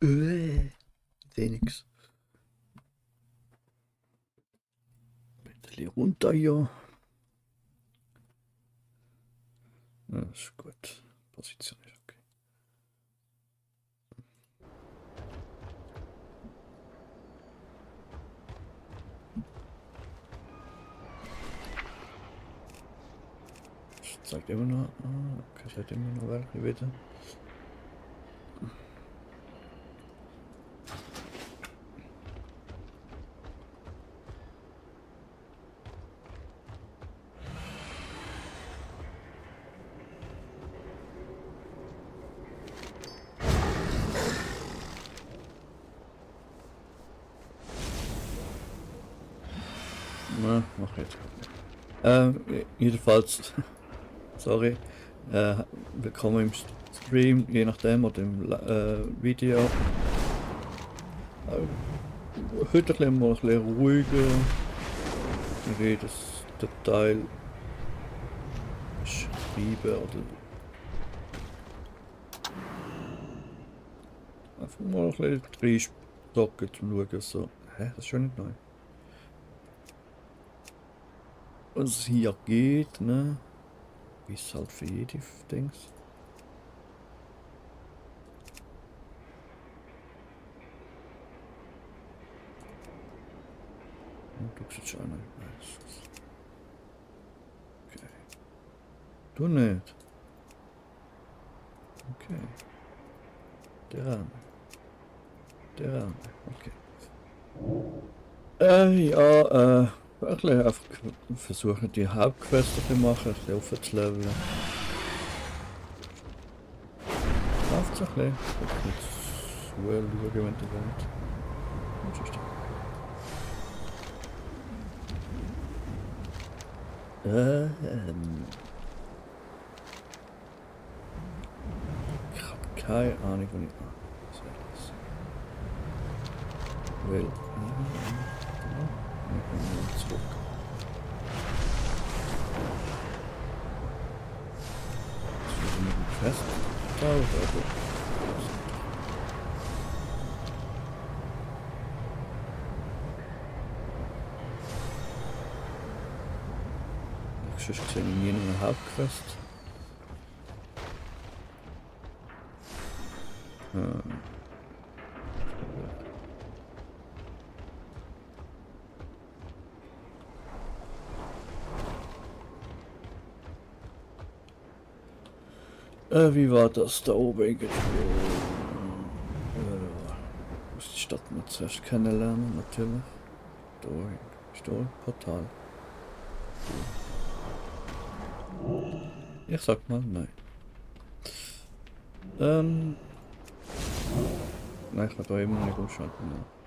Seh nix. Bisschen runter hier. Ja, ist gut. Position ist okay. Das zeigt immer noch. Okay, es hat immer noch welche wieder. Na, mach jetzt. Jedenfalls, sorry, willkommen im Stream, je nachdem, oder im Video. Heute mal ein bisschen ruhiger. Ich rede den Teil schreiben oder einfach mal ein bisschen reinstocken zum Schauen. So. Hä, das ist schon nicht neu. Was es hier geht, ne? Wie es halt für jede Dings. Du bist jetzt schon einer. Okay. Du nicht. Okay. Der Arme. Der Arme. Okay. Ja, ein bisschen einfach versuchen, die Hauptquest zu machen, ein bisschen aufzuleveln. Läuft es ein bisschen. Ich kann jetzt schauen, wenn du willst. Was ist ich habe keine Ahnung, wo ich will. Zurück. Jetzt wird mit fest. Da oder sonst sehe ich nie eine Hauptquest. Wie war das da oben irgendwo? Muss die Stadt mal zuerst kennenlernen, natürlich. Da ist da ein Portal. Ich sag mal nein. Nein, ich kann da immer nicht umschalten.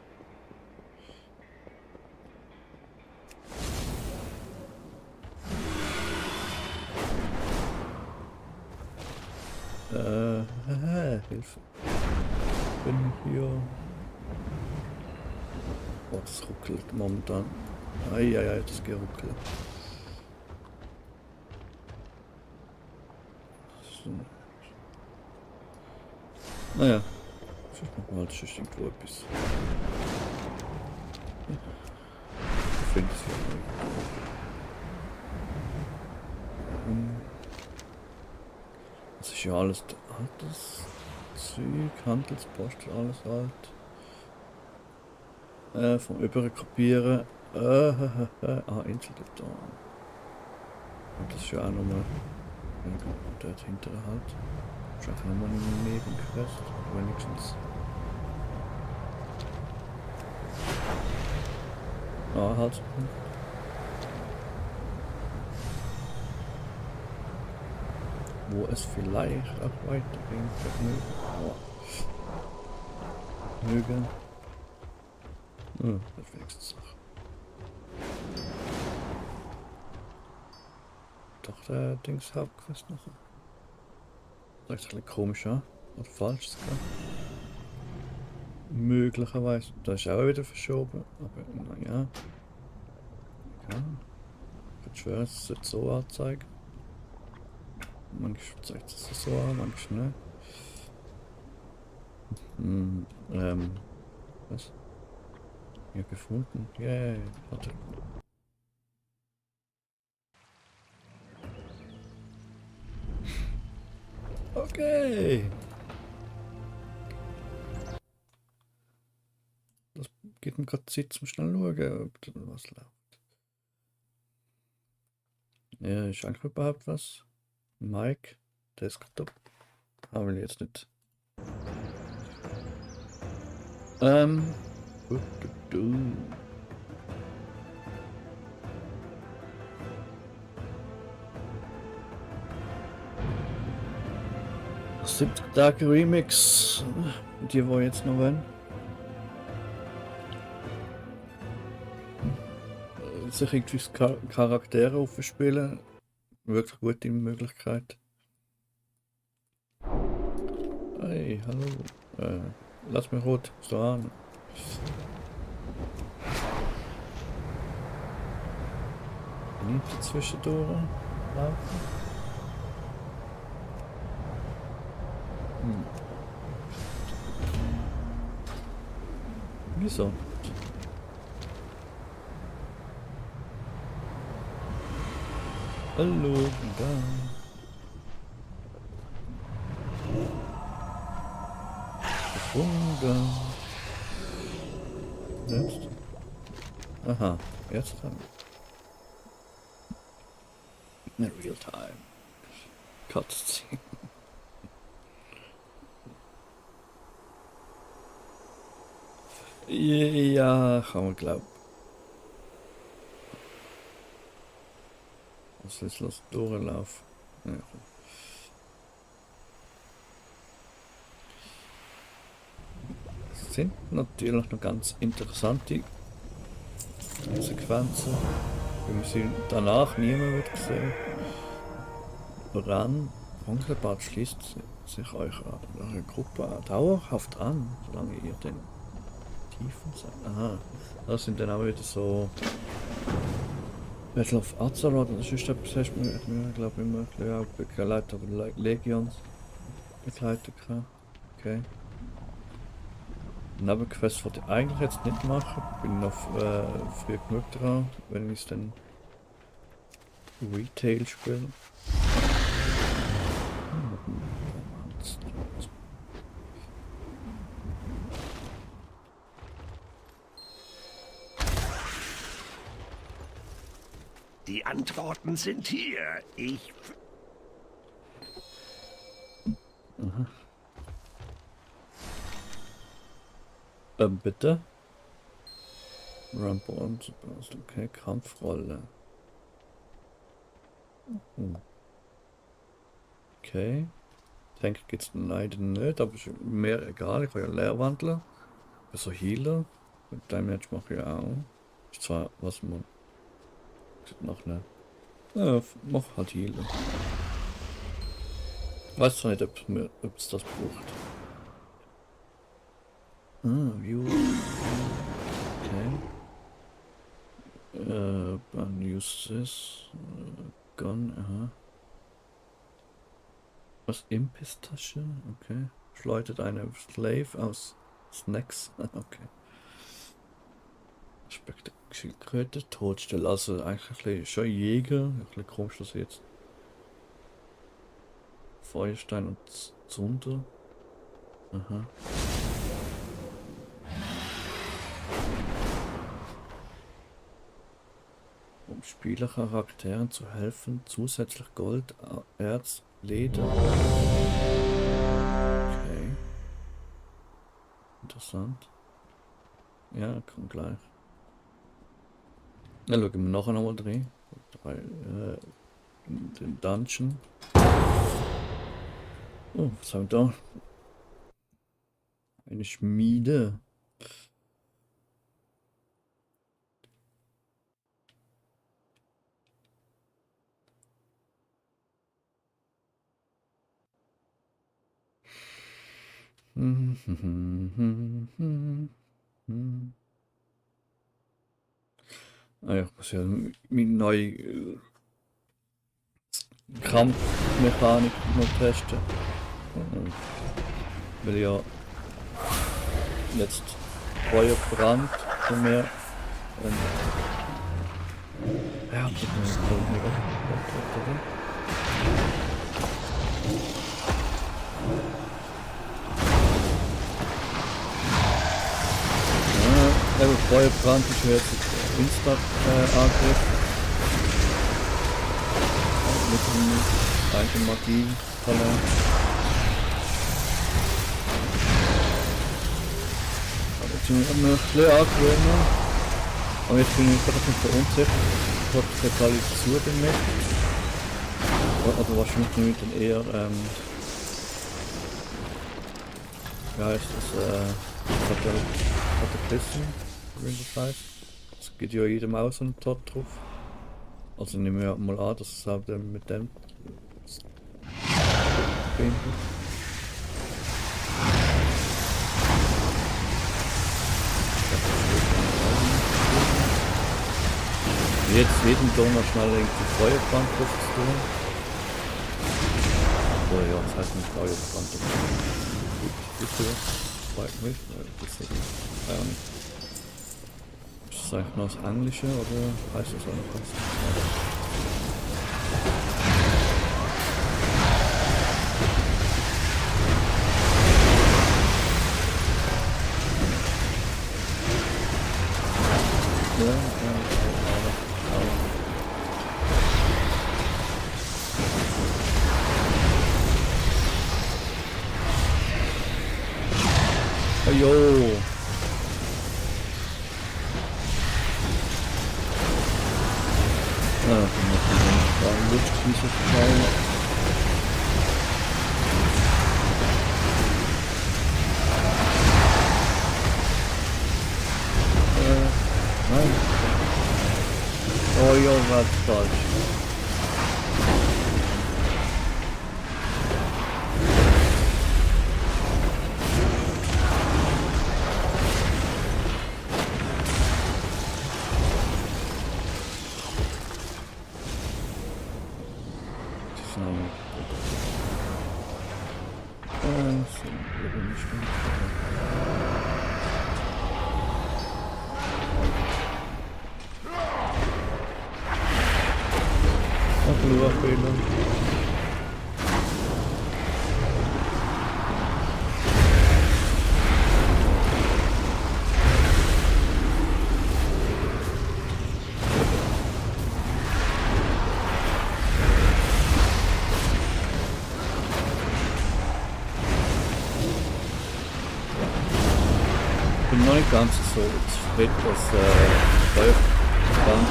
Hilfe. Ich bin hier. Oh, das ruckelt momentan. Eieiei, das geruckelt. So. Naja, vielleicht machen wir halt schon irgendwo etwas. Ich finde es ja nicht. Das ist ja alles altes Zeug, Handelspost, alles alt. Vom Übrigen kopieren. Insel da. Und das ist ja auch nochmal. Dort hinter halt. Das ist auch nochmal eine Nebenquest. Wenigstens. Halt. Wo es vielleicht auch weitergehen möge. Das ist wenigstens Sache. Doch der Dings Hauptquest noch. Das ist ein bisschen komisch an. Oder falsch sogar. Möglicherweise. Das ist auch wieder verschoben. Aber naja. Ja. Ich schwöre, es sollte so anzeigen. Manchmal zeigt es so an, manchmal nicht. Hm, was? Ja, gefunden. Yay. Warte. Okay. Das geht mir gerade Zeit zum schnell schauen, ob da was läuft. Ja, ist eigentlich überhaupt was? Mike, Desktop. Haben wir jetzt nicht. Du, du, du. 70 Tage Remix. Die wo jetzt noch wollen. Sich irgendwie Charaktere aufspielen. Wirklich gute Möglichkeit. Hey, hallo. Lass mich rot so an. Nicht zwischendurch laufen. Wieso? Hallo, da. Gefunden. Jetzt? Aha, jetzt dran. In real time. Cutscene. Ja, kann man glauben. Was ist los? Durchlauf. Ja. Das sind natürlich noch ganz interessante Sequenzen, wie man sie danach niemand wird sehen. Ran, Punktebad schließt sich euch eure Gruppe dauerhaft an, solange ihr den Tiefen seid. Aha, das sind dann auch wieder so Battle of Azeroth, das ist etwas, hast du mir, glaube ich, immer ein bisschen auch Begleiter oder Legions begleitet. Okay. Nebenquest wollte ich eigentlich jetzt nicht machen, bin noch früh genug dran, wenn ich es dann Retail spiele. Die Antworten sind hier. Ich... Aha. Bitte? Rumble und okay, Kampfrolle. Okay. Tank geht's leider nicht, aber ist mir egal, ich kann ja Leerwandler. Also Healer. Mit deinem Match mache ich auch. Ist zwar was man noch ne. Ja, mach halt Healer. Weiß zwar nicht, ob es das braucht. View. Okay. Use this. Gun, aha. Was? Impistasche? Okay. Schleudert eine Slave aus Snacks. Okay. Schildkröte, Todstelle. Also eigentlich ein bisschen schon Jäger. Ein bisschen komisch, dass jetzt Feuerstein und Zunder. Aha. Um Spielercharakteren zu helfen, zusätzlich Gold, Erz, Leder. Okay. Interessant. Ja, komm gleich. Na, schauen wir nachher nochmal drin. Den Dungeon. Oh, was haben wir da? Eine Schmiede. Ah ja, ich muss ja meine neue Kampfmechanik noch testen. Weil ja jetzt Feuerbrand von mir. Ja, das ist mega. Ja, aber Feuerbrand ist jetzt Instant-Angriff. Mit dem eigenen Magie-Talent. Aber jetzt sind wir noch ein bisschen angewöhnen. Aber jetzt bin ich gerade ein bisschen unsicher. Ich habe jetzt alle zu damit. Oder wahrscheinlich nicht dann eher, wie heißt das, Kataklysm, wie das heißt. Es geht ja jedem auch so einen Tod drauf. Also nehmen wir mal an, dass es auch mit dem verbindet. Jetzt jeden Donner schnell irgendwie Feuerbrand drauf zu tun. Oder ja, das heißt nicht Feuerbrand. Bitte, freut mich. Das ist das eigentlich noch das Englische oder heißt das auch noch was? Jo. Ja, dann noch ein Lutschkieße verteilen. Nein. Oh jo, was falsch. Ich bin noch nicht ganz so fit, dass Feuerbrand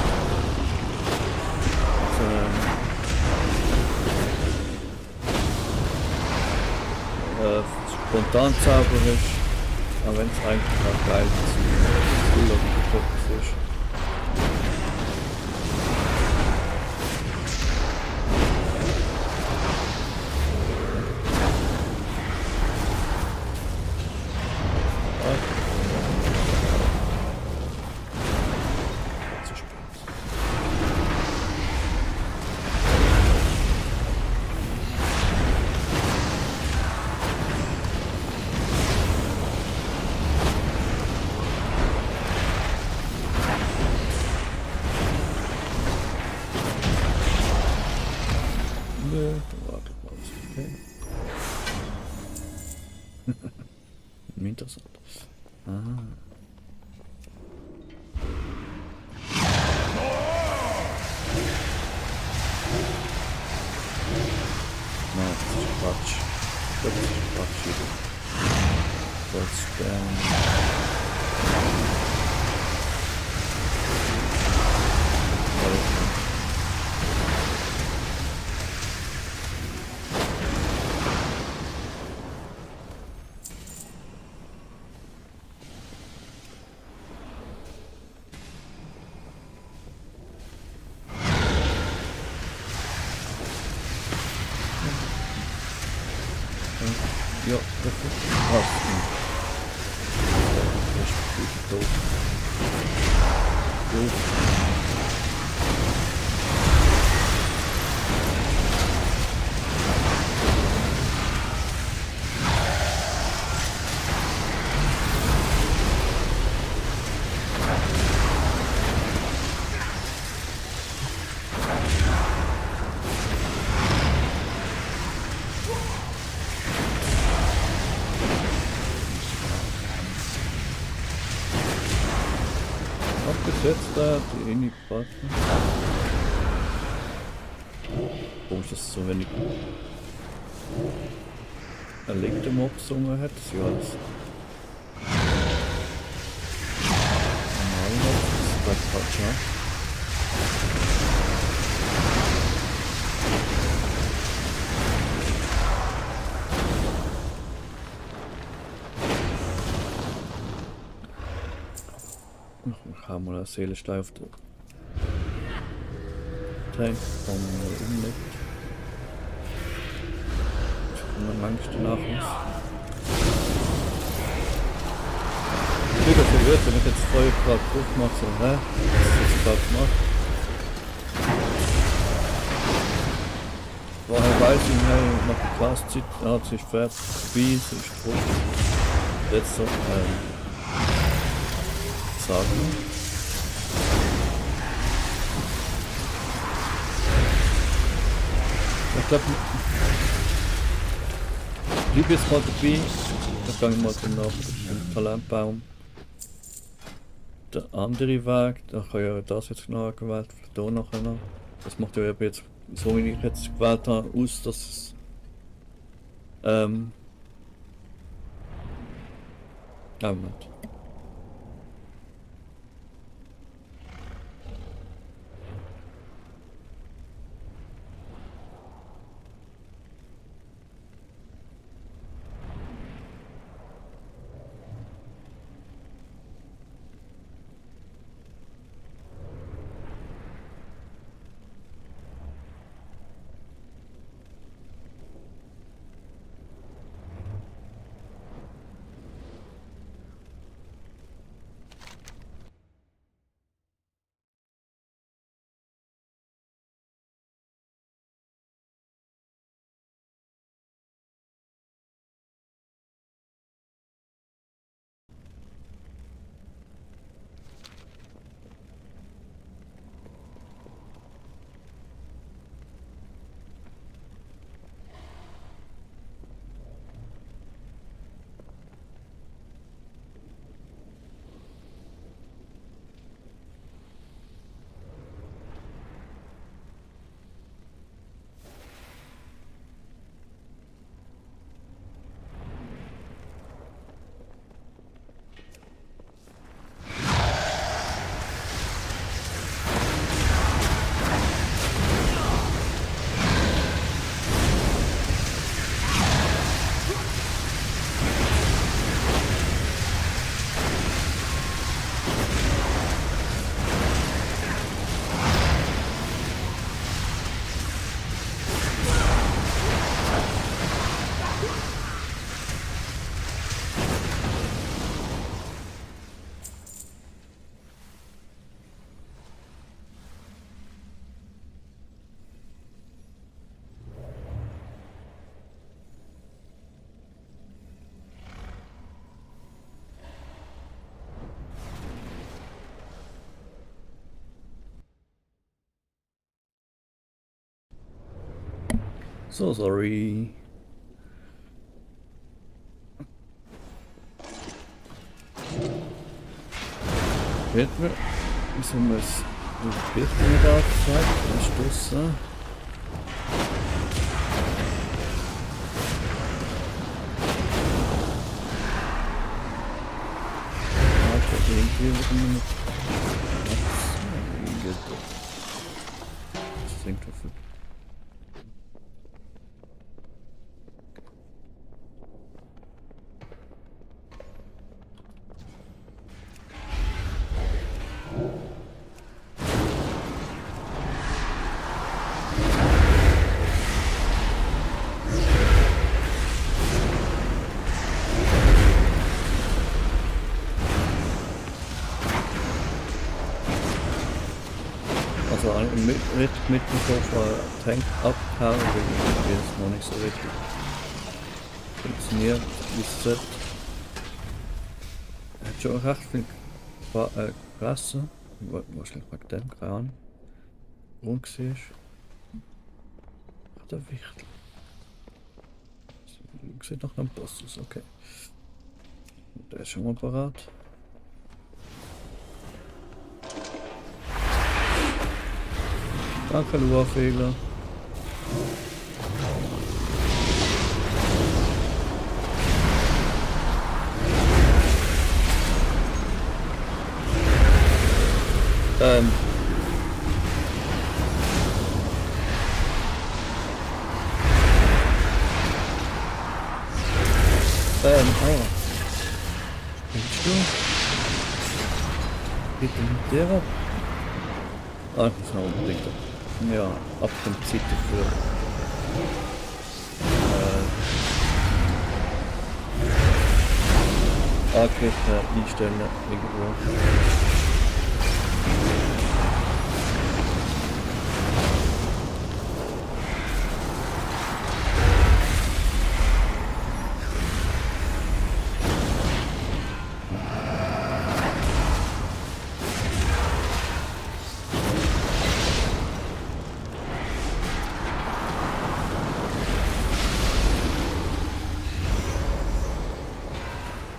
spontan Zauber ist, auch wenn es eigentlich auch geil ist, cool oder ist. Interessant. Ah. Nein, das ist Quatsch. Das ist Quatsch hier. Ja, das ist krass. Das ist gut doof. Abgesetzt da, die eh nicht passen. Warum ist das so wenig erlegte Mobs hat? Das ist ja alles normal Mobs, das ist gerade falsch, ja. Ich habe mal eine Seelenstein auf den Tank, wo man mal umlegt. Und dann langst du nach uns. Ich bin dafür gehört, wenn ich jetzt vorher gerade drauf mache, so, hä? Was ist das gerade gemacht? Vorher weiß ich, hey, nach der Klasszeit, sie ist fertig, vorbei, sie ist tot. Jetzt so, sagen. Ich glaube, ich bleibe jetzt mal dabei. Dann gehe ich mal nach dem Talentbaum. Der andere Weg, da kann ja das jetzt noch gewählt, vielleicht hier nachher noch. Das macht ja eben jetzt, so wie ich jetzt gewählt habe, aus, dass es Moment. So sorry. Wird mir, wieso muss die Bildung da gezeigt? Anstoßen. Irgendwie wird man mit. Das klingt dafür. Also mit dem Sofa Tank abhauen, wie es noch nicht so richtig funktioniert, wie es sollte. Er hat schon recht viel Klasse. Wahrscheinlich wegen dem, keine Ahnung. Rund war. Ach, der Wichtel. Sieht nach einem Boss aus, okay. Der ist schon mal parat. Danke, Lua-Fehler. Aua. Spielst du? Geht denn mit der ab? Ah, ich muss noch unbedingt. Ja, ab dem Zeit dafür. Angriff einstellen irgendwo.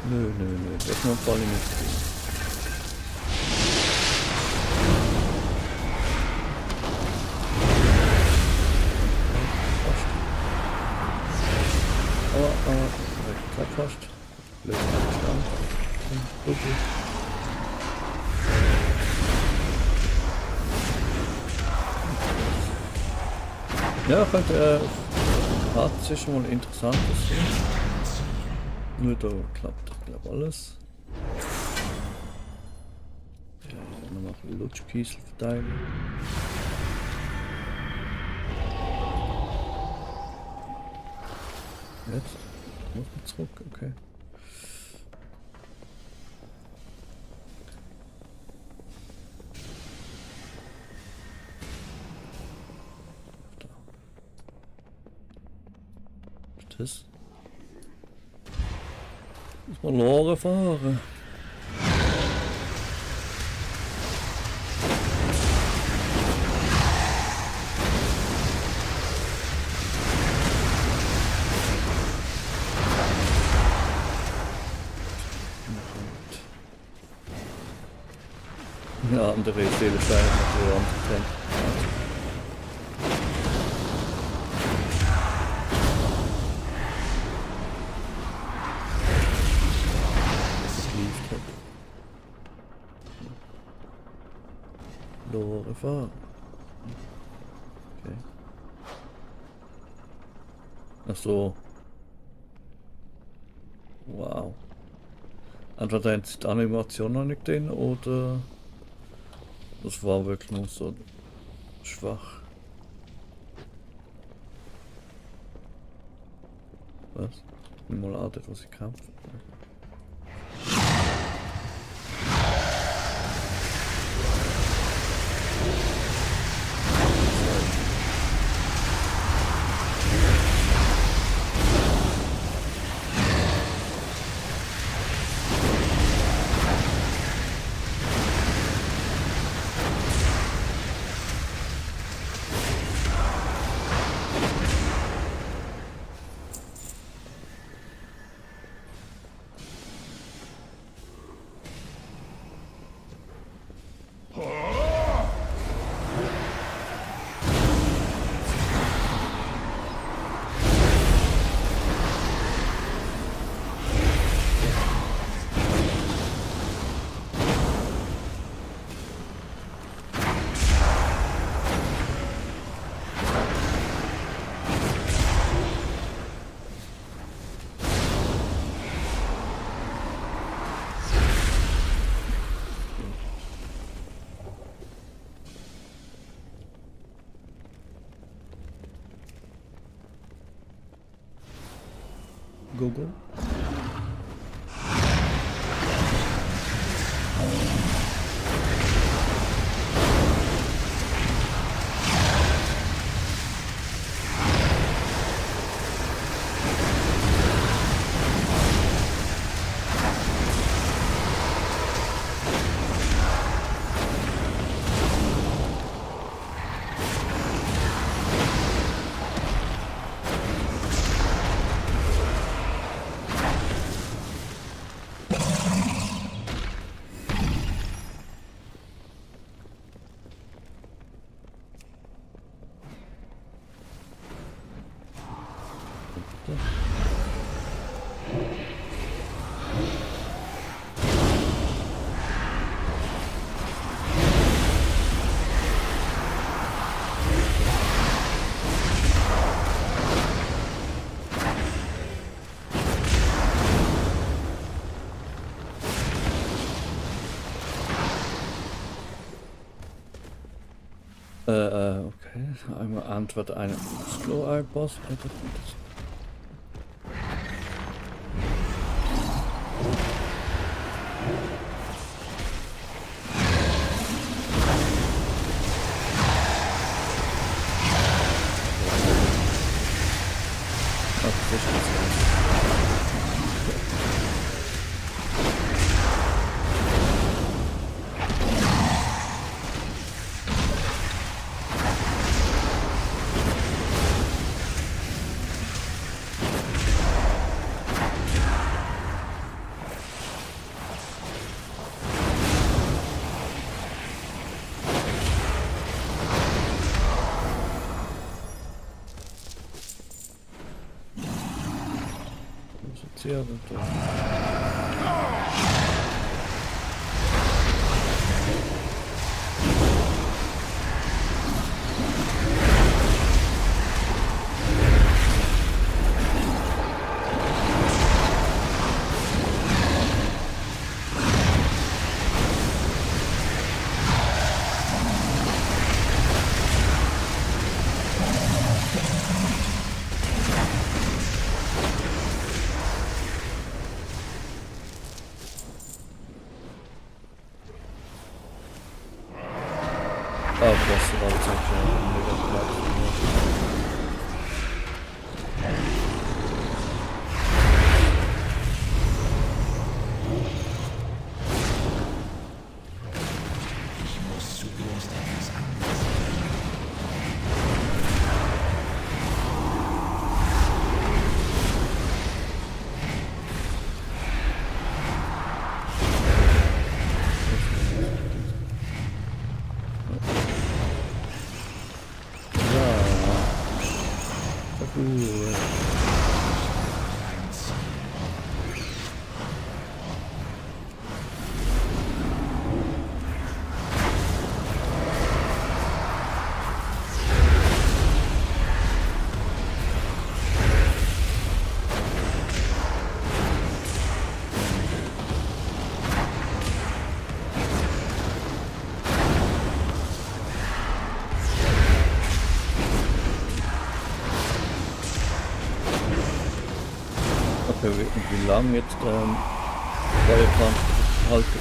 Nö, das ist nur voll in Aber, fast. Blöd, ja, könnte Hart ist schon mal interessant. Nur da klappt, ich glaube, alles. Ja, nochmal ein bisschen Lutschkiesel verteilen. Jetzt muss man zurück, okay. Da. Was ist das? Muss man Lore fahren. Ja, andere Seele scheint natürlich anzutreten. Lore fahren. Okay. Ach so. Wow. Entweder haben sie die Animation noch nicht drin oder das war wirklich nur so schwach. Was? Mal an, was ich kämpfe. Google. Okay. Einmal Antwort einen Slow-Eye-Boss. Sehr gut. Oh, das war tatsächlich ein mega Platz. Okay, wie lange jetzt Feuerplan halten?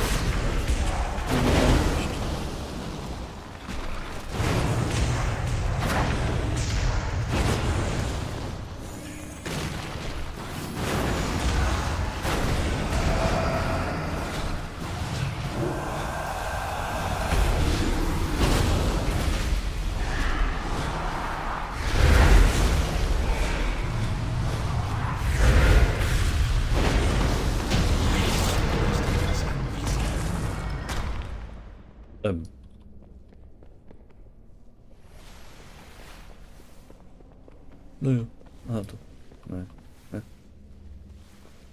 Naja, also, nein. Ja.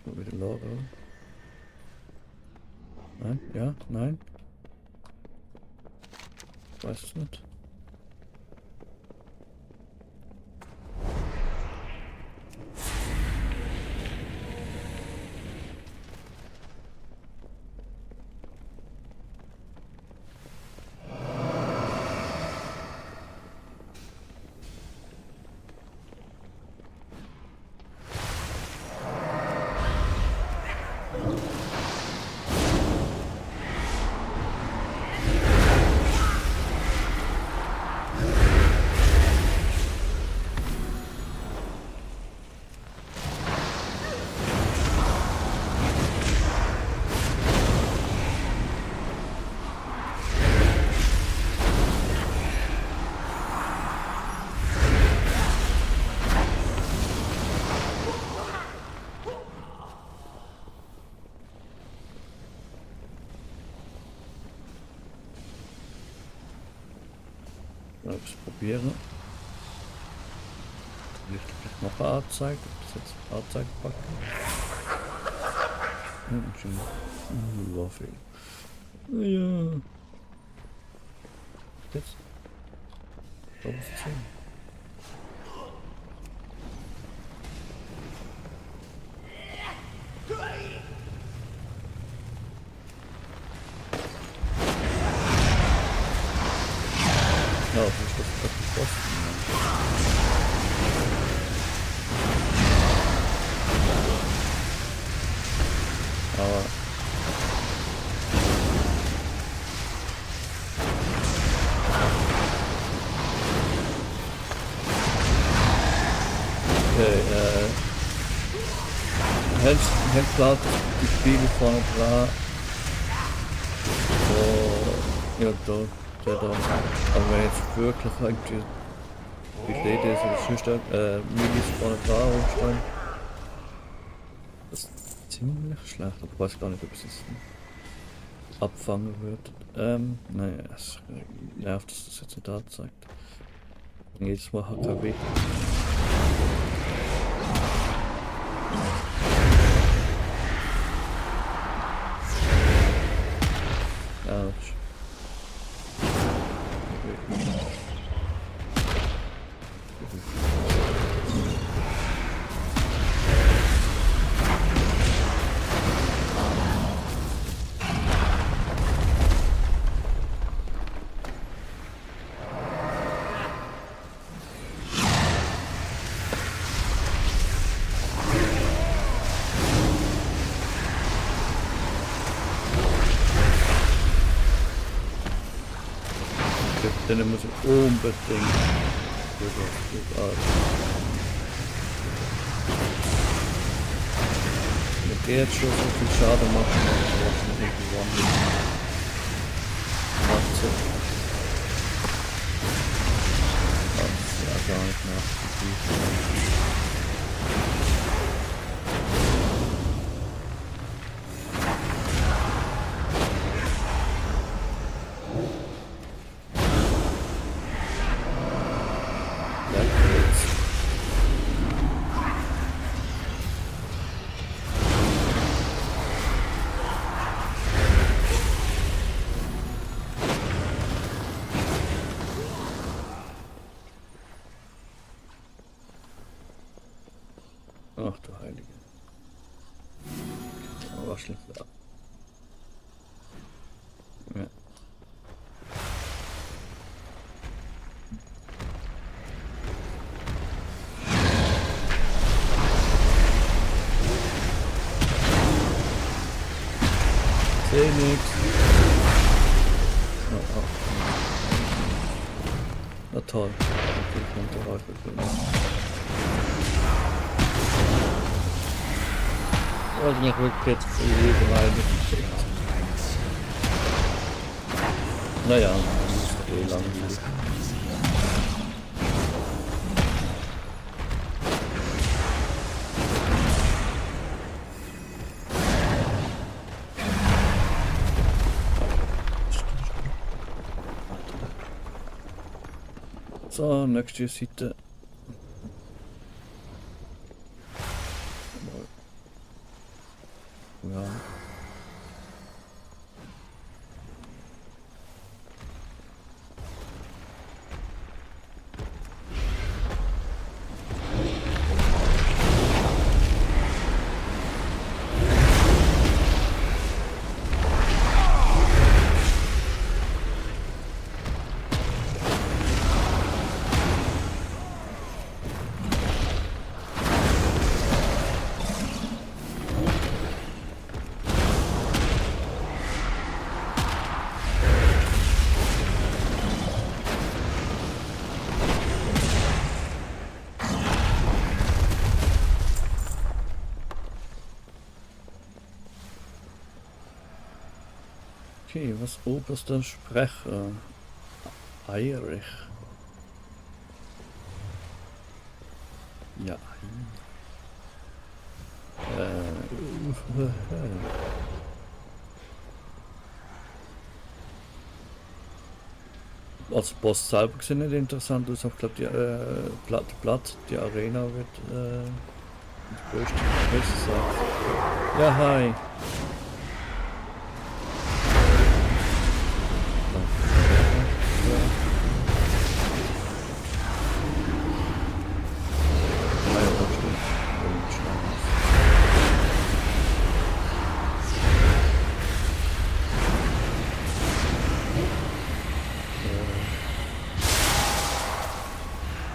Wieder Lager. Nein, ja, nein. Weiß es nicht. Ich probiere. Licht noch eine Anzeige. Ob das jetzt Anzeige packen. Ja, schon. War viel. Ja. Jetzt. Da ist es hin. Ja, das ist das beschlossen. Aber okay, helt klart die Spiele vorne dran. So, ja, der da. Aber wenn jetzt wirklich irgendwie die Idee ist, dass sonst Milis vorne dran rumstehen, das ist ziemlich schlecht. Aber ich weiß gar nicht, ob es das abfangen wird. Naja, es nervt, dass das jetzt nicht anzeigt. Jedes Mal HKW. Ouch. Den muss ich unbedingt mit der jetzt schon so viel Schaden machen, aber was nicht gewonnen macht so. Das ist ja gar nicht nachgefühlt. Ach du Heilige. Aber schlecht ab. Ja. Seh nix. Oh. Na toll. Okay, kommt der Räufer. Also mich wirklich jetzt für jede Weile geschickt. Naja, das ist langweilig. So, nächste Seite. Ja. Okay, was oberster Sprecher? Eirich. Ja. Als Boss selber sieht nicht interessant aus, aber ich glaube die Platt, die Arena wird das Größte sein. Ja, hi.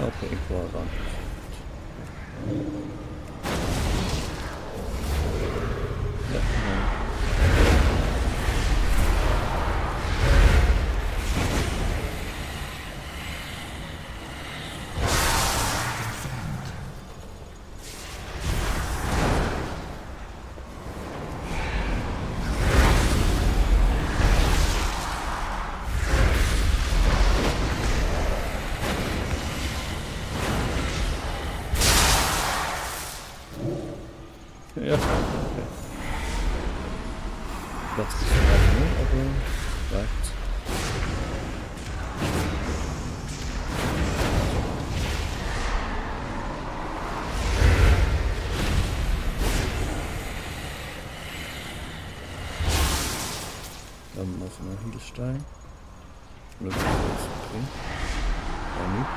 Okay, irgendwo ran. Ja, ja, okay. Platz ist gerade, ne? Aber reicht's. Dann noch ein Hindelstein. Oder was ist da drin? Ja, nicht.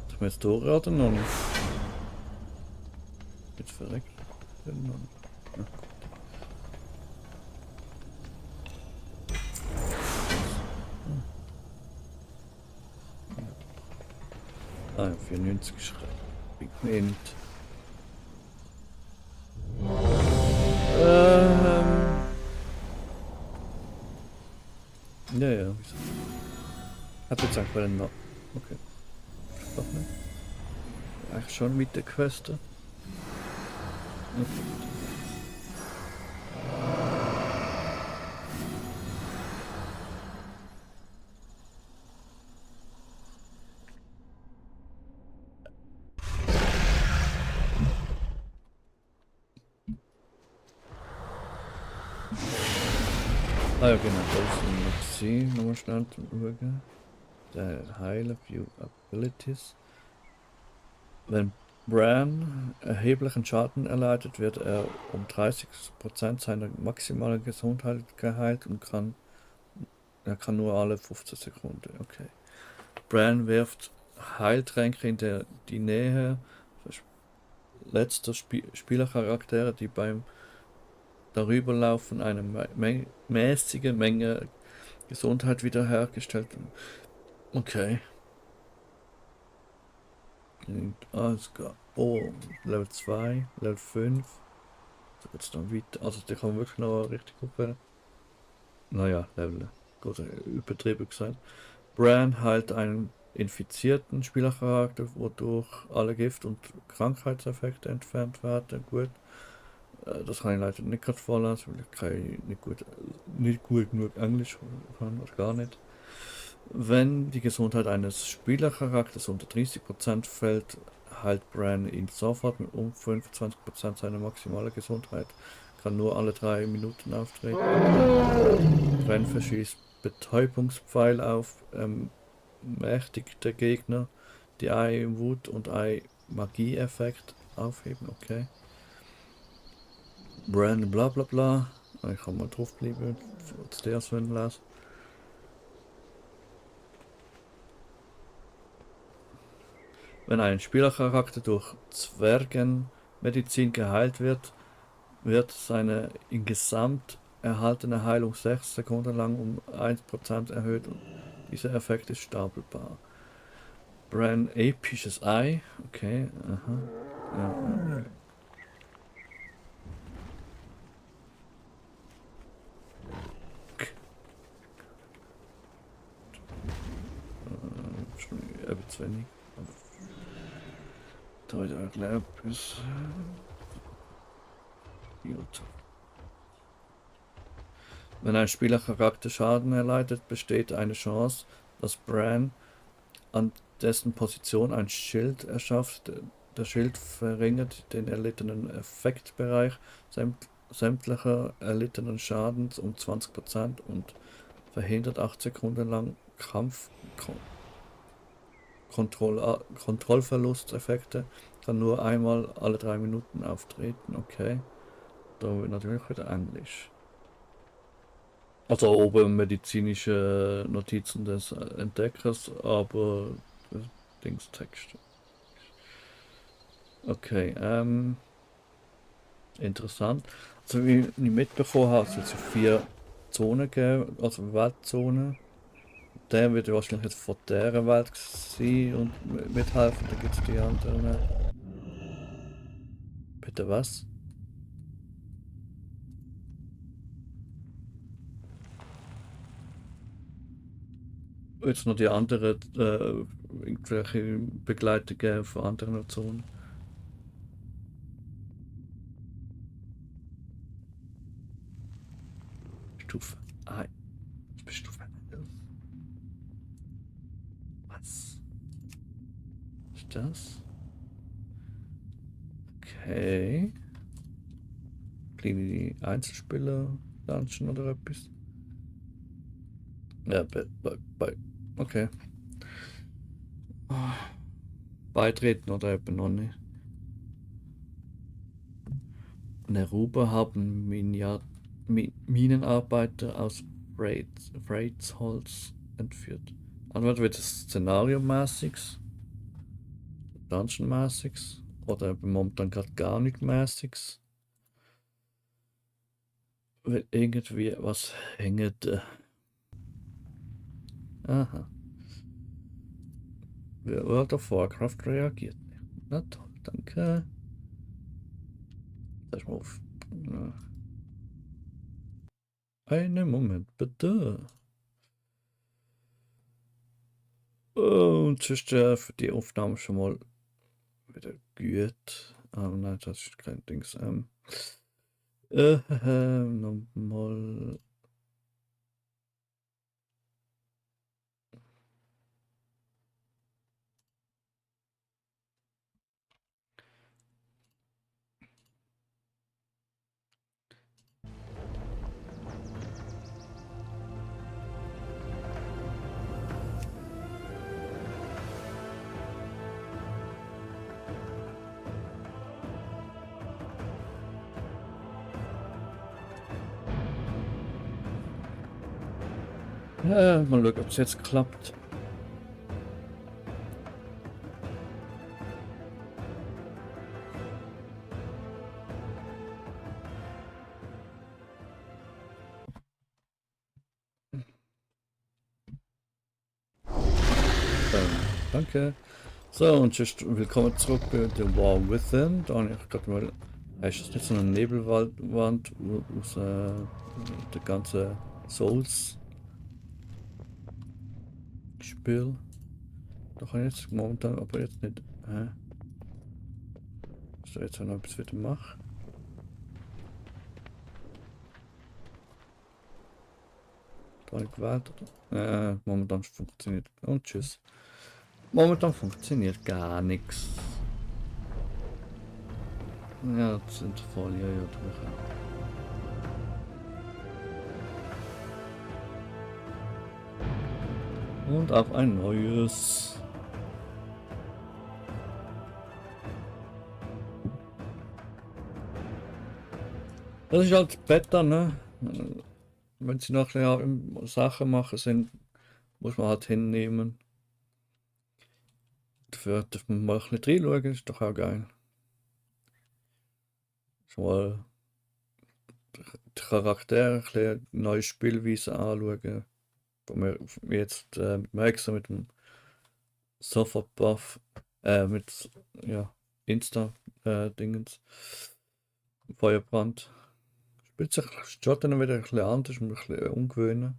Ist mir jetzt Tore oder noch nicht? Jetzt verreckt. Ja, noch nicht. Ja. Ah, 94 Pigment. Ja, ja. Wieso? Hat jetzt einfach einen Namen. Okay. Doch nicht. Eigentlich schon mit der Quest. Okay. Ah ja, genau, das ist ein nochmal schnell zum Schauen. Der Heiler View Abilities. Wenn Bran erheblichen Schaden erleidet, wird er um 30% seiner maximalen Gesundheit geheilt und er kann nur alle 15 Sekunden. Okay. Bran wirft Heiltränke in die Nähe letzter Spielercharaktere, die beim Darüberlaufen eine mäßige Menge Gesundheit wiederhergestellt. Okay. Und alles klar. Oh, Level 2, Level 5. Da geht's dann weiter. Also die kann man wirklich noch richtig gut werden. Naja, Level. Gut, übertrieben gesagt. Bran heilt einen infizierten Spielercharakter, wodurch alle Gift- und Krankheitseffekte entfernt werden. Gut. Das kann ich leider nicht gerade vorlesen, weil ich nicht gut genug Englisch kann oder gar nicht. Wenn die Gesundheit eines Spielercharakters unter 30% fällt, heilt Bran ihn sofort mit um 25% seiner maximalen Gesundheit. Kann nur alle 3 Minuten auftreten. Bran verschießt Betäubungspfeil auf mächtigte Gegner, die Wut und Magie-Effekt aufheben. Okay. Bran bla bla bla. Ich kann mal drauf bleiben, falls der so las. Wenn ein Spielercharakter durch Zwergenmedizin geheilt wird, wird seine insgesamt erhaltene Heilung 6 Sekunden lang um 1% erhöht und dieser Effekt ist stapelbar. Bran episches Ei. Okay, aha. Ja. Schon etwas wenig. Da ist auch etwas. Gut. Wenn ein Spielercharakter Schaden erleidet, besteht eine Chance, dass Bran an dessen Position ein Schild erschafft. Der Schild verringert den erlittenen Effektbereich sämtlicher erlittenen Schadens um 20% und verhindert 8 Sekunden lang Kontrollverlusteffekte. Kann nur einmal alle 3 Minuten auftreten. Okay. Da wird natürlich wieder Englisch. Also oben medizinische Notizen des Entdeckers, aber Dingstext. Okay, Interessant. Also wie ich mitbekommen habe, soll es ja 4 Zonen geben, also Weltzonen. Der wird ja wahrscheinlich jetzt von dieser Welt sein und mithelfen, dann gibt es die anderen. Bitte was? Jetzt noch die anderen, irgendwelche Begleitungen von anderen Zonen. Stufe 1. Stufe 1. Was? Ist das? Okay. Kleine Einzelspieler, Dungeon oder etwas? Ja, okay. Beitreten oder eben noch nicht. Neruba haben Minenarbeiter aus Freitsholz entführt. Entweder wird es Szenario-mäßiges, Dungeon-mäßiges oder eben momentan gerade gar nicht mäßiges. Weil irgendwie was hängt. Aha. World of Warcraft reagiert nicht. Na toll, danke. Lass mal auf. Ja. Einen Moment, bitte. Und sonst für die Aufnahme schon mal wieder gut. Nein, das ist kein Dings. Nochmal. Mal schauen, ob es jetzt klappt. Danke. So, und tschüss, willkommen zurück bei The War Within. Da habe ich gerade mal. Ist das nicht so eine Nebelwand aus der ganzen Souls-Spiel? Da kann ich jetzt momentan aber jetzt nicht. So, jetzt noch etwas wieder machen. Da gewählt, oder? Momentan funktioniert. Und tschüss. Momentan funktioniert gar nichts. Ja, das sind voll, ja, durch. Und auf ein neues. Das ist halt Beta, ne? Wenn sie nachher Sachen machen sind, muss man halt hinnehmen. Dafür darf man mal ein bisschen reinschauen, ist doch auch geil. Schon mal die Charaktere, ein bisschen neue Spielweise anschauen. Wo wir jetzt mit Max, mit dem Sofa-Buff, mit ja, Insta-Dingens, Feuerbrand. Spielt sich schon dann wieder ein bisschen anders, ein bisschen ungewöhnen.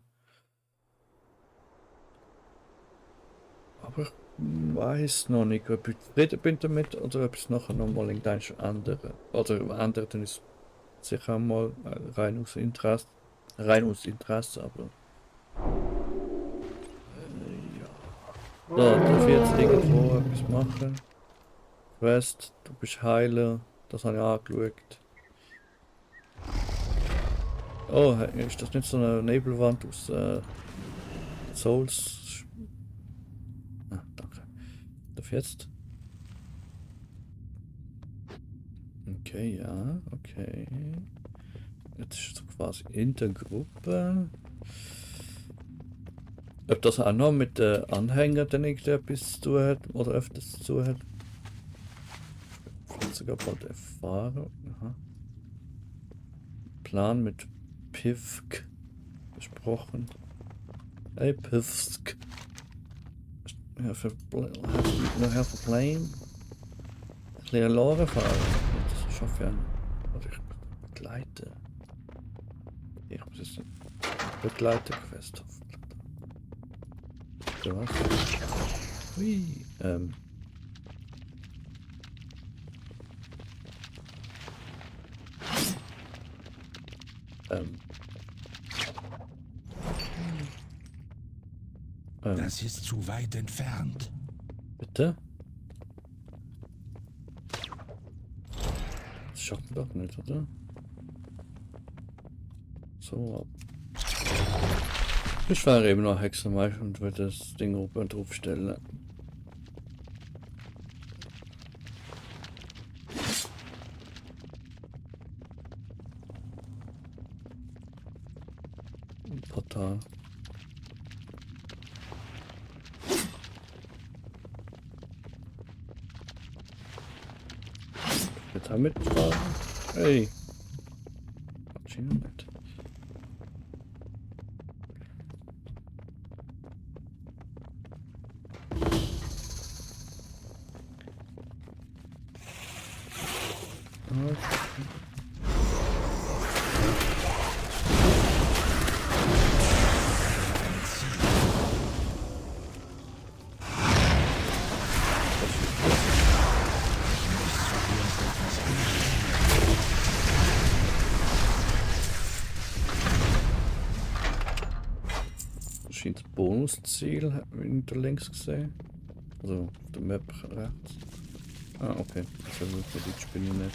Aber ich weiß noch nicht, ob ich zufrieden bin damit oder ob es nachher nochmal irgendwann ändern. Oder ändert, dann ist es sicher auch mal rein aus Interesse. Aber. Ja. So, darf ich jetzt irgendwo etwas machen? Quest, du bist Heiler, das habe ich angeschaut. Oh, ist das nicht so eine Nebelwand aus Souls? Ah, danke. Darf ich jetzt? Okay, ja, okay. Jetzt ist es quasi in der Gruppe. Ob das auch noch mit den Anhängern dann irgendetwas zu tun hat oder öfters zu tun hat? Vielleicht sogar bald erfahren. Aha. Plan mit Pivk besprochen. Hey Pivsk. Have a plane. Ein bisschen Lore fahren. Das schaffe ich auch. Oder ich begleite. Ich muss jetzt eine Begleiter-Quest hoffentlich. Oder was? Hui. Das ist zu weit entfernt. Bitte? Das schafft man doch nicht, oder? So. Ich fahre eben noch Hexenmeister und würde das Ding oben drauf stellen. Ein Portal. Jetzt haben wir mitfahren. Hey. Schien nicht. Scheint das Bonusziel, hat man hinter links gesehen. Also auf der Map rechts. Ah, okay. Das ist wirklich die Spinnennetz.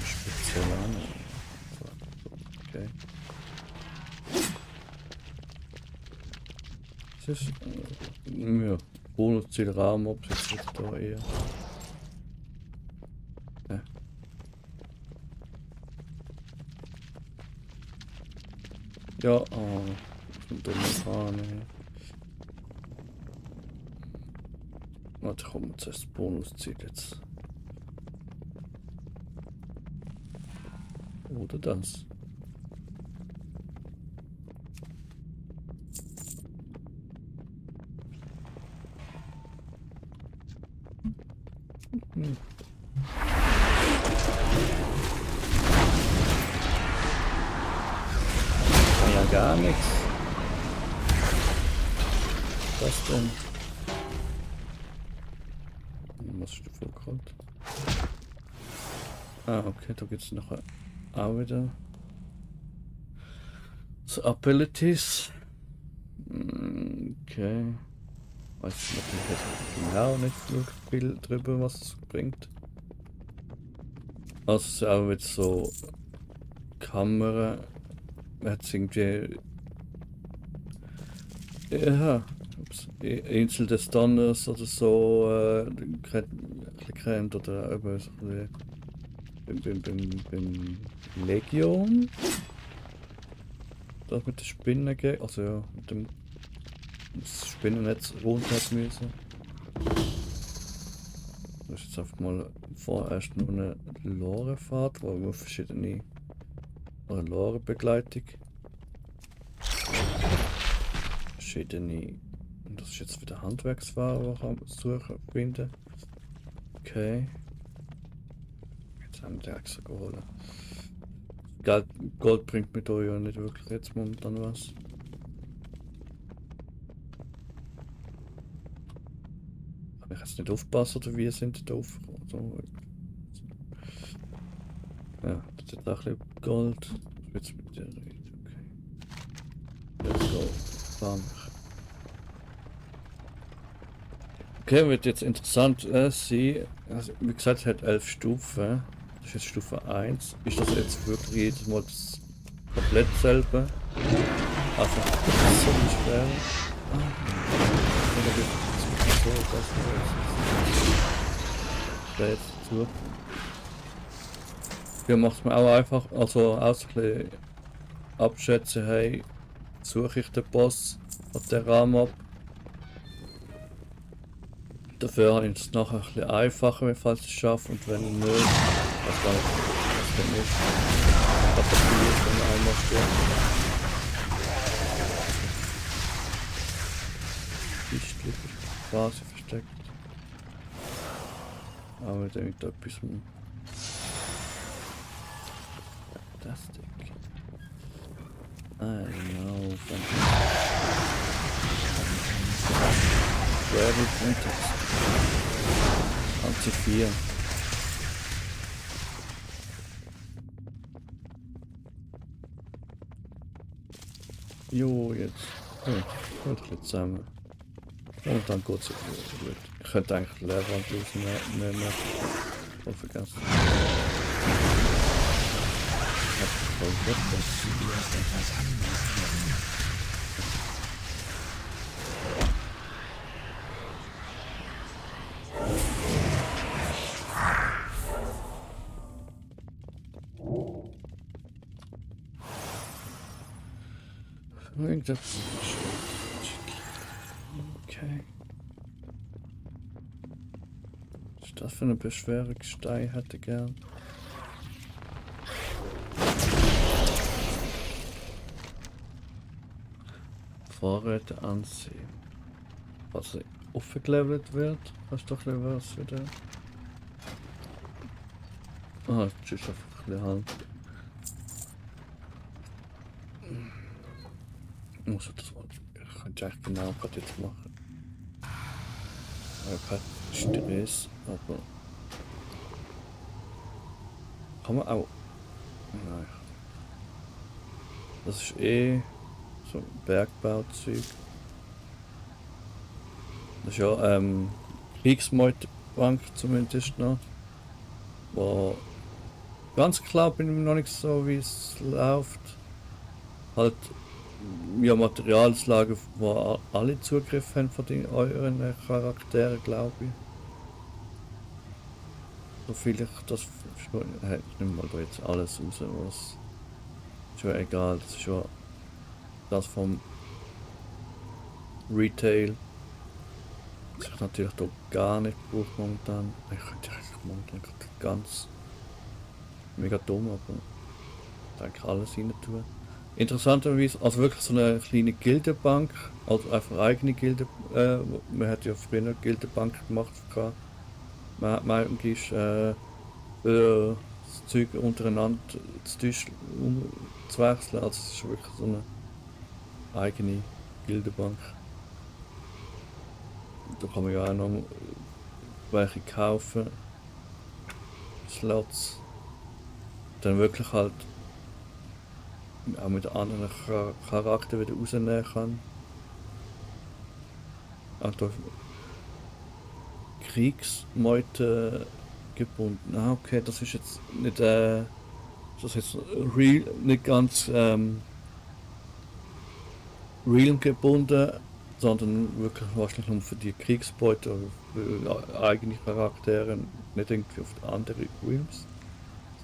Speziell an. Okay. Das ist ja, Bonusziel Rahmenmobs, jetzt wird da eher. Ja. Ja, oh, das ist eine dumme Fahne. Warte, komm, jetzt das Bonusziel jetzt. Oder das. Ja, gar nichts. Was denn? Was ist davor gerade? Ah, okay, da geht's noch auch wieder. So, Abilities. Okay. Weiß natürlich jetzt genau nicht wirklich viel drüber, was es bringt. Also es ist auch jetzt so Kamera. Hat irgendwie. Ja, Insel des Donners oder so kennt oder eben so beim Legion. Das mit der Spinne geht, also ja, mit dem das Spinnennetz runter hat müssen. Das ist jetzt einfach mal vorerst nur eine Lore-Fahrt, wo wir verschiedene Lore-Begleitung. Verschiedene. Und das ist jetzt wieder Handwerksware, die ich suchen finde. Okay. Jetzt haben wir die extra geholt. Gold bringt mir da ja nicht wirklich jetzt momentan was. Kann ich jetzt nicht aufpassen oder wie sind die da aufgekommen? So. Ja, das ist auch ein bisschen Gold. Jetzt mit der reden, okay. Let's go. Fahren wir. Okay, wird jetzt interessant sein. Also, wie gesagt, es hat 11 Stufen. Das ist jetzt Stufe 1. Ist das jetzt wirklich jedes Mal das komplett selbe? Einfach so schwer. Jetzt dazu. Hier macht man auch einfach, also auch so ein bisschen abschätzen, hey, suche ich den Boss und den Rahmen ab. Dafür habe ich es nachher ein bisschen einfacher, falls ich es schaffe, und wenn nicht, was gar nicht, was denn nicht, was passiert, wenn man einmal stirbt. Kiste quasi versteckt. Aber mit irgendetwas Fantastic. I know, very fantastic. Anti 4. Jo, jetzt. Ja, ein bisschen zusammen. Und dann geht es gut. Ich könnte eigentlich Leerwand rausnehmen. Oh, vergessen. Okay. Was ist das für eine Beschwerungsstein hätte gern? Vorräte ansehen. Was sie aufgelevelt wird, hast du doch was wieder. Ah, das ist einfach ein bisschen Hand. Ich muss das mal. Ich könnte echt genau gerade jetzt machen. Ich habe Stress, aber. Kann man auch. Nein. Das ist eh so ein Bergbauzeug. Das ist ja Kriegsmeutebank zumindest noch. Wo ganz klar bin ich mir noch nicht so, wie es läuft. Halt ja, Materialslage, wo alle Zugriff haben von den euren Charakteren, glaube ich. So viel ich das ich nehme mal da jetzt alles raus, was ist ja egal, das ist ja das vom Retail. Das ich natürlich da gar nicht brauche momentan. Ich könnte eigentlich momentan ganz mega dumm, aber da kann ich alles rein tun. Interessanterweise, also wirklich so eine kleine Gildenbank, also einfach eine eigene Gilde. Man hat ja früher eine Gildenbank gemacht. Man ist das Zeug untereinander zu Tisch zu wechseln. Also es ist wirklich so eine eigene Gildenbank. Da kann man ja auch noch welche kaufen. Slots. Dann wirklich halt auch mit anderen Charakteren wieder rausnehmen kann. Auch da Kriegsmeute gebunden. Ah, okay, das ist jetzt nicht das ist jetzt real, nicht ganz real gebunden, sondern wirklich wahrscheinlich nur für die Kriegsbeute oder für eigene Charaktere, nicht irgendwie auf andere Realms.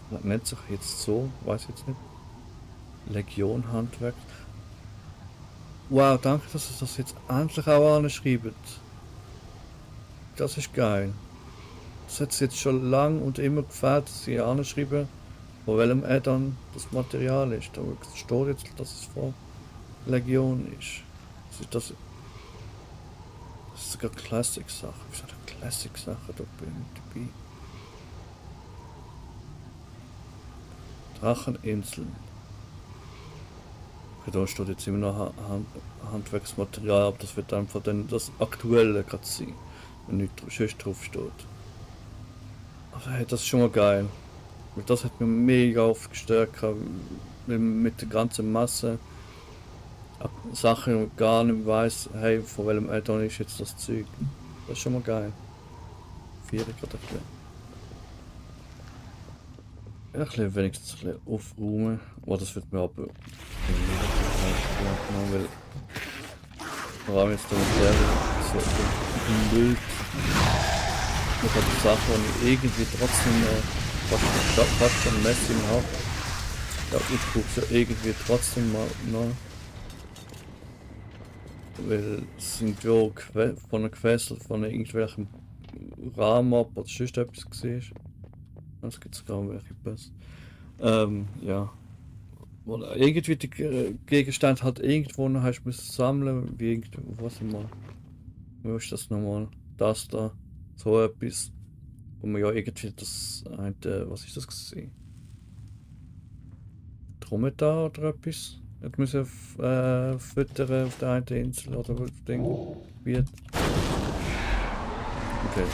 Das nennt sich jetzt so, weiß jetzt nicht. Legion Handwerk. Wow, danke, dass ihr das jetzt endlich auch anschreibt. Das ist geil. Das hat es jetzt schon lang und immer gefällt, dass sie anschreiben, von welchem Add-on das Material ist. Da steht jetzt, dass es von Legion ist. Das ist sogar Classic-Sache. Wieso eine Classic-Sache da bin ich dabei? Dracheninseln. Okay, da steht jetzt immer noch Handwerksmaterial, aber das wird einfach dann das aktuelle gerade sein, wenn nichts sonst drauf steht. Aber hey, das ist schon mal geil. Weil das hat mir mega oft gestört, mit der ganzen Masse Sachen und gar nicht weiss, hey, von welchem Add-on ist jetzt das Zeug. Das ist schon mal geil. 4 gerade ein bisschen. Ja, ein bisschen wenigstens ein bisschen aufräumen. Oh, das wird mir aber weil vor allem jetzt der so Müll. Ich habe die Sachen, die ich irgendwie trotzdem fast schon Messing habe. Ja, ich gucke ja irgendwie trotzdem mal noch. Weil es sind ja von einer Quest oder von irgendwelchem Rahmenab oder sonst etwas gesehen. Es gibt gar welche Pass. Ja. Oder irgendwie die Gegenstand halt irgendwo noch hast müssen sammeln, wie irgendwo, was immer. Wo ist das nochmal? Das da. So etwas. Wo man ja irgendwie das was ist das gesehen? Dromedar oder etwas? Hat müssen füttern auf der einen Insel oder auf dem Gebiet. Okay.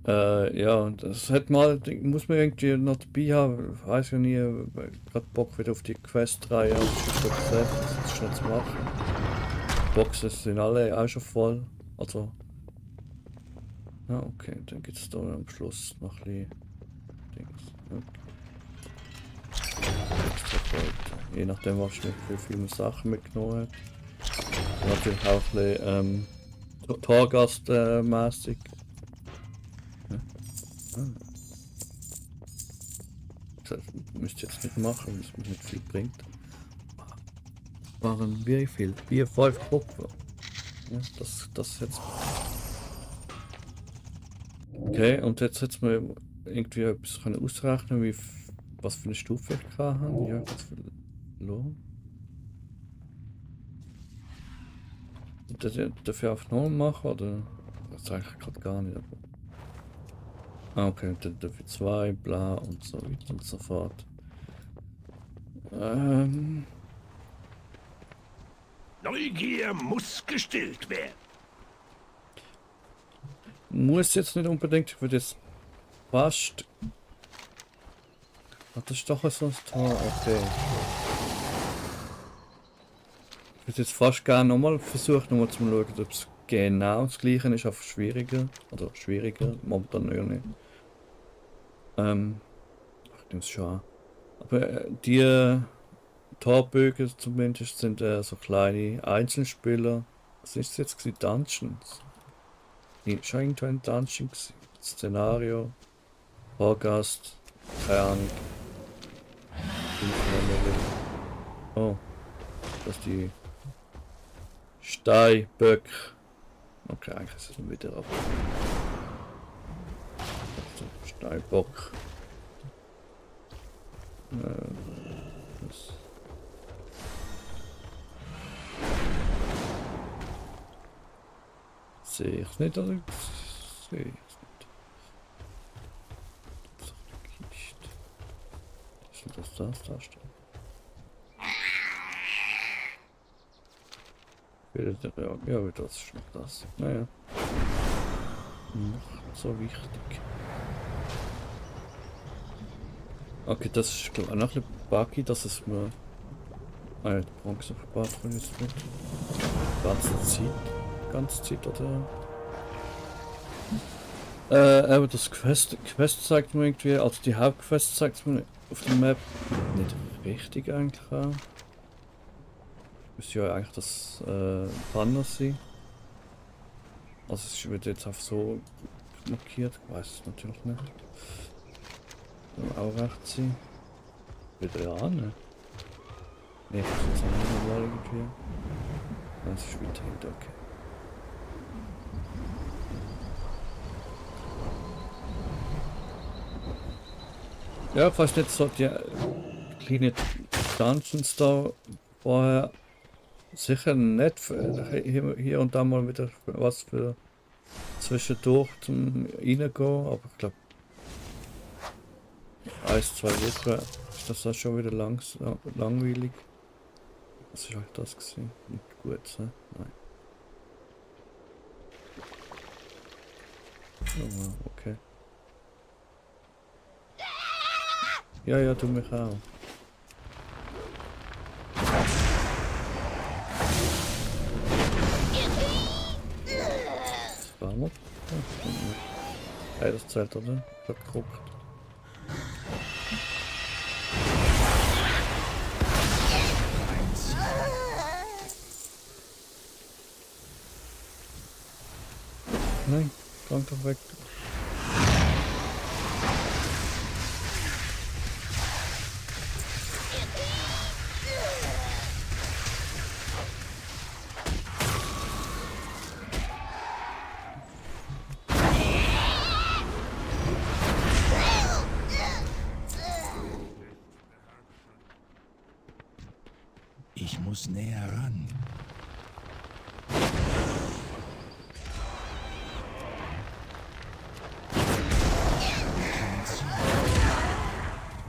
Und ja, und das hat mal, muss man irgendwie noch dabei haben, ich weiß ja nie, gerade Bock wieder auf die Quest-Reihe, aber ich habe gesagt, das ist schnell zu machen. Die Boxen sind alle auch schon voll, also. Ja, okay, dann gibt es da am Schluss noch ein bisschen Dings. Okay. Extra Gold. Je nachdem, was ich für viele Sachen mitgenommen habe. Natürlich auch ein bisschen Torgast-mäßig. Das müsst ihr jetzt nicht machen, weil es mir nicht viel bringt. Waren wie viel? 4, 5 Kupfer. Ja, das jetzt. Okay, und jetzt hätte man irgendwie etwas können ausrechnen, was für eine Stufe ich habe. Ja, was für Lohn. Dafür auf 0 machen oder? Das sage ich gerade gar nicht. Aber okay, dann dafür 2, bla und so weiter und so fort. Neugier muss gestillt werden. Muss jetzt nicht unbedingt, ich würde jetzt fast. Ach, das ist doch so ein Tor, okay. Ich würde jetzt fast gerne nochmal versuchen, nochmal zu schauen, ob es genau das gleiche ist, einfach schwieriger. Oder schwieriger, momentan ja nicht. Ich nehme es schon an. Aber die Torbögen zumindest sind so kleine Einzelspieler. Was ist es jetzt gewesen? Dungeons? Schon irgendwo ein Dungeon gewesen. Szenario. Vorgast. Keine Ahnung. Oh. Das ist die Steinböck. Okay, eigentlich ist es wieder ab. Steinbock. Das. Sehe ich es nicht, oder? Sehe ich es nicht. Das ist eine Kiste. Ist das da steht? Ja, das ist noch das. Naja. Nicht so wichtig. Okay, das ist glaube ich noch ein bisschen buggy, dass es mir. Ah ja, die Bronze verbaut von jetzt mit. Ganze Zeit, oder? Aber das Quest zeigt mir irgendwie, also die Hauptquest zeigt mir auf der Map nicht richtig eigentlich an. Müsste ja eigentlich das Banner sein. Also es wird jetzt auch so markiert, ich weiß es natürlich nicht. Soll auch recht sein. Wieder an, ne? Ne, das ist jetzt auch normal irgendwie. Nein, es ist wieder hinter, okay. Ja, fast jetzt so die kleinen Dungeons da vorher sicher nett hier und da mal wieder was für zwischendurch zum reingehen, aber ich glaube 1, 2 Wochen ist das dann schon wieder langweilig. Was ist halt das gewesen? Nicht gut, ne? Nein. Oh, okay. Ja, du mich auch. Das war noch. Ja, das zählt, oder? Ich hab geguckt. Nein, komm doch weg. muss näher ran.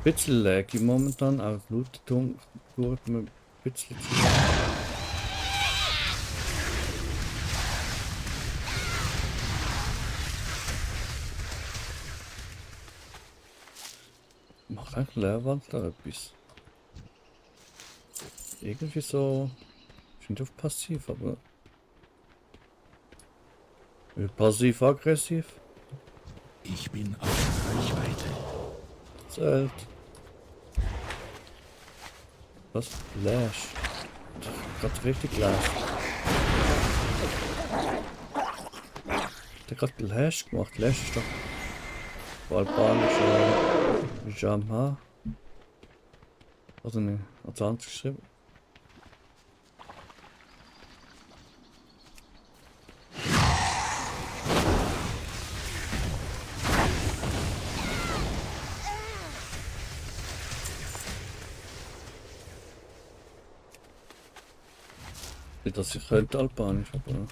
Bisschen laggy momentan, auch Blutung wird mir ein bisschen zu. Macht eigentlich Leerwand da etwas? Irgendwie so. Ich bin auf passiv, aber. Passiv-aggressiv? Ich bin auf Reichweite. Zählt. Was? Lash. Gerade richtig Lash. Der hat gerade Lash gemacht. Lash ist doch albanischer Jamha. Also ne, hat's anders geschrieben. Nicht, dass ich könnte Albanisch, aber.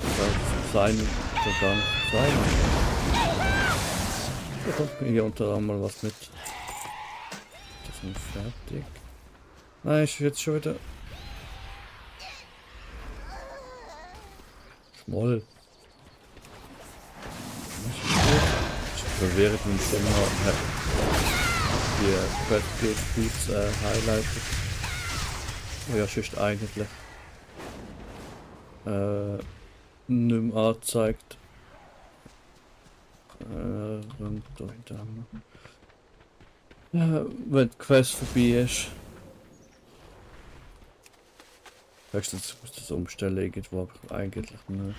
Das sein, so gar nicht sein. Da kommt mir hier unter anderem mal was mit. Das ist nicht fertig. Nein, ich jetzt schon wieder. Schmoll. Ich verwehre mich immer. Die Quest highlightet. Oh ja, sonst eigentlich nicht mehr angezeigt. Und da hinten haben wir. Wenn die Quest vorbei ist. Höchstens muss das umstellen irgendwo, aber eigentlich nicht.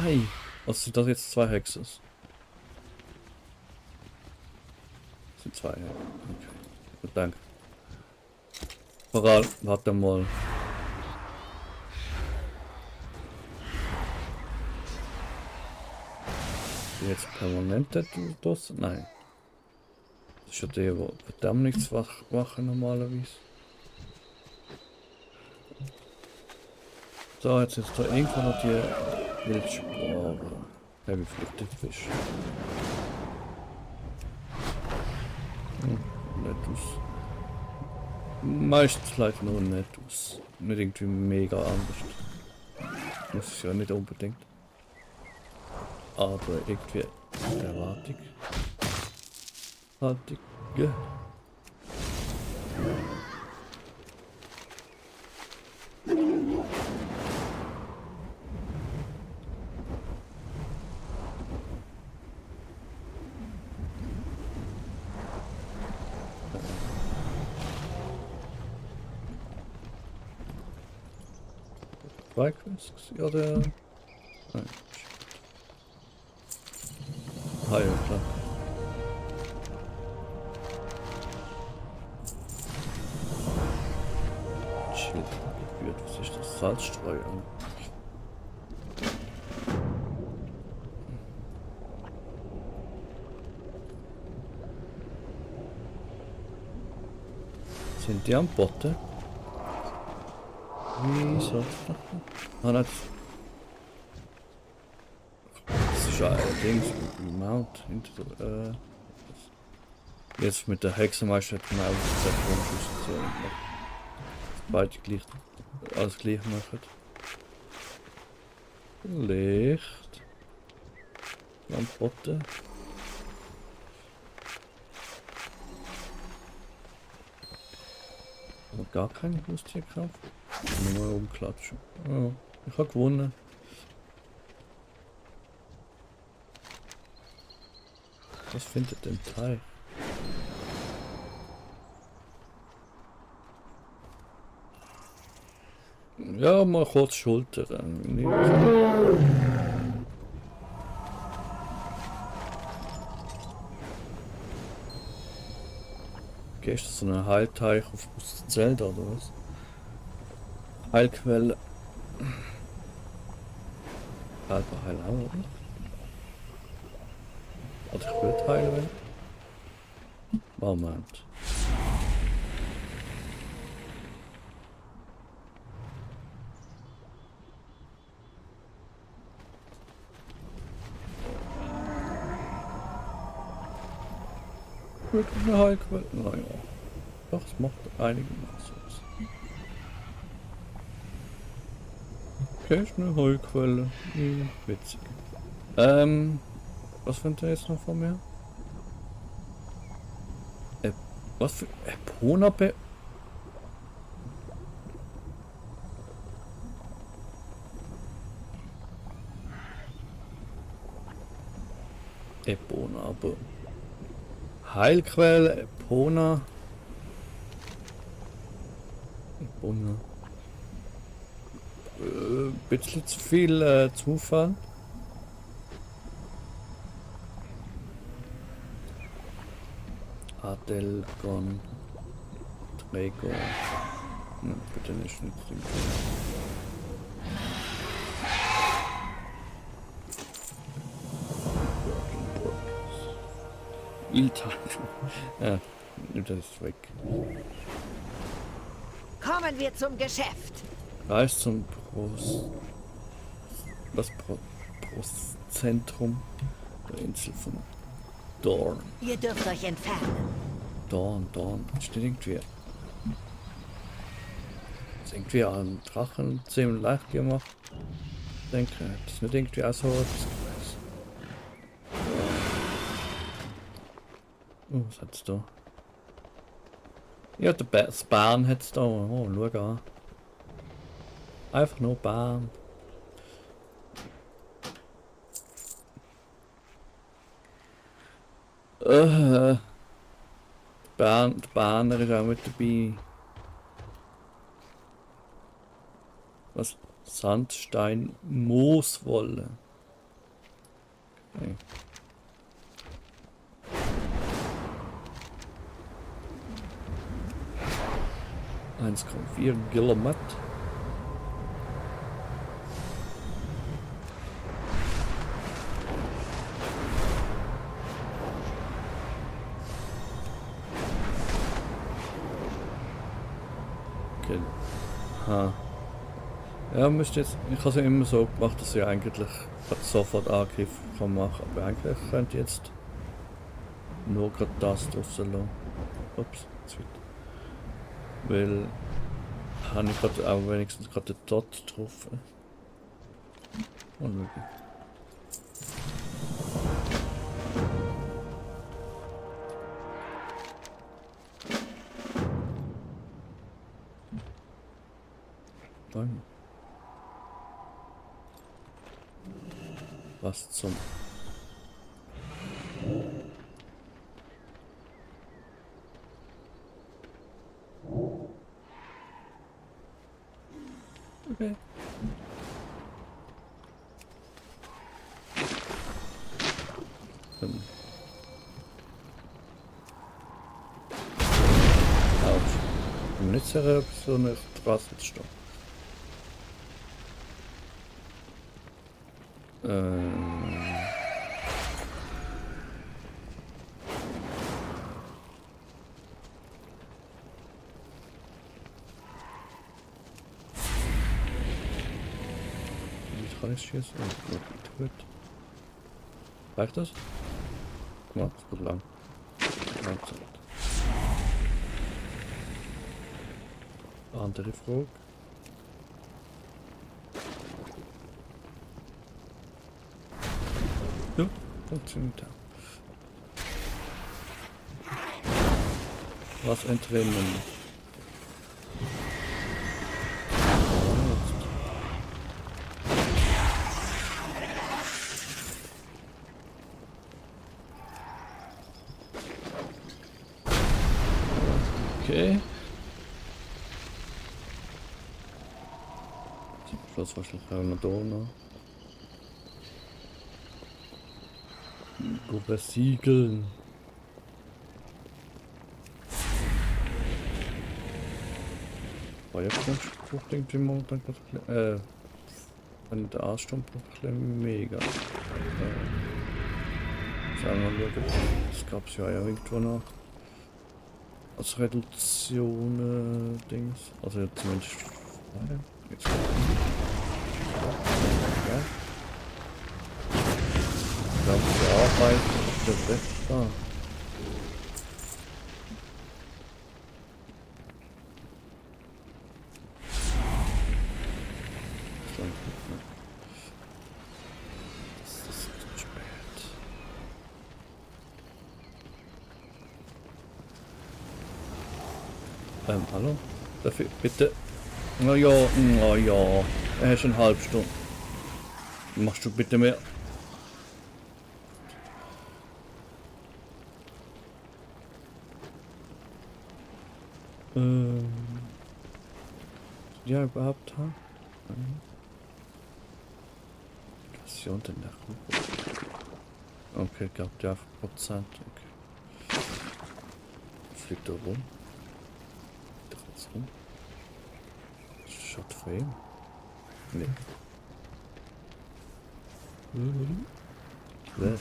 Ei! Was sind das jetzt? Zwei Hexes? Das sind zwei, ja. Okay. Gut, danke. Moral, warte mal. Die jetzt permanent das? Nein. Das ist ja der, wo verdammt nichts machen normalerweise. So, jetzt ist da irgendwo noch die Wildspore. Ja, wie flüchtet Fisch. Nicht aus. Meistens leider nur nicht aus. Nicht irgendwie mega anders. Muss es ja nicht unbedingt. Aber irgendwie erwartig. Haltig. Ja. Zwei Quests? Ja, der. Nein. Ah ja, klar. Shit, geführt. Was ist das? Salzstreuer. Sind die am Botten? Wieso? Ah nein. Das ist ein Dings mit dem Mount hinter der, jetzt mit der Hexenmeister hat man auch gesagt, Rumschuss so. Beide gleich, alles gleich machen. Licht. Lampotte. Aber gar keine Haustierkraft. Nur mal umklatschen. Oh, ich habe gewonnen. Was findet denn Teil? Ja, mal kurz Schulter. Gehst du so einen Heilteich auf aus Zelda oder was? Heilquelle. Halber Heil auch, oder? Oder ich will heilen. Moment. Wirklich eine Heilquelle? Naja. Doch, es macht einigermaßen was. Okay, ist eine Heilquelle. Witzig. Was findet ihr jetzt noch von mir? Was für Epona Be Epona, aber Heilquelle, Epona. Epona. Bisschen zu viel Zufall. Adelgon. Träger. Bitte nicht den Iltan. Ja, nimmt das weg. Kommen wir zum Geschäft. Reis zum Brustzentrum der Insel von Dorn. Ihr dürft euch entfernen. Dorn. Steht irgendwie. Ist irgendwie an Drachen ziemlich leicht gemacht. Ich denke, das ist nicht irgendwie auch so etwas gewesen. Was hat's da? Ja, das Bahn hat's da. Oh, schau an. Einfach nur Bahn. Der Bahner ist auch mit dabei. Was? Sandstein, Mooswolle. Okay. $1,4 Kilometer. Okay. Ha. Ja, müsste jetzt. Ich habe es ja immer so gemacht, dass ich eigentlich sofort Angriff kann machen, aber eigentlich könnte ich jetzt nur gerade das draussen lassen. Ups, jetzt wieder. Weil habe ich gerade auch wenigstens gerade den Tod getroffen. Und schau. Was zum... Okay. Ich bin nicht sicher, ob so eine Straße jetzt steht. Wie kann ich schießen? Oh, gut. Reicht das? Ja, ist gut lang. Langsam. Andere Frage. Ja, funktioniert ja. Was entrinnen? Okay. Schloss wahrscheinlich auch noch da noch. Go besiegeln. Feuerkunstbuch irgendwie momentan gerade an der Arschstumpf mega. Sagen wir mal, das gab es ja irgendwo noch. Als Reduktion Dings. Also jetzt zumindest. Jetzt ja. Ich glaube, die Arbeit ist der Beste. Das ist zu spät. Hallo? Darf ich bitte? Na ja, er ist eine halbe Stunde. Machst du bitte mehr? Ja, überhaupt haben? Mission der Nachricht. Okay, gab ja 8%. Okay. Fliegt da rum. Dreht's rum. Shot Frame? Nee. Wer?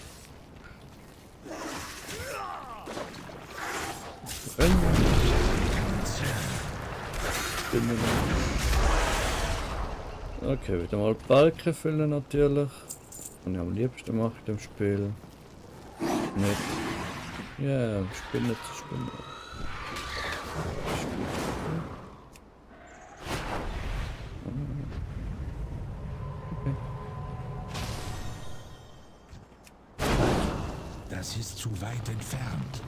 Okay, wieder mal Balken füllen natürlich. Und ich am liebsten gemacht im Spiel. Nicht. Ja, im Spiel nicht zu spielen. Okay. Das ist zu weit entfernt.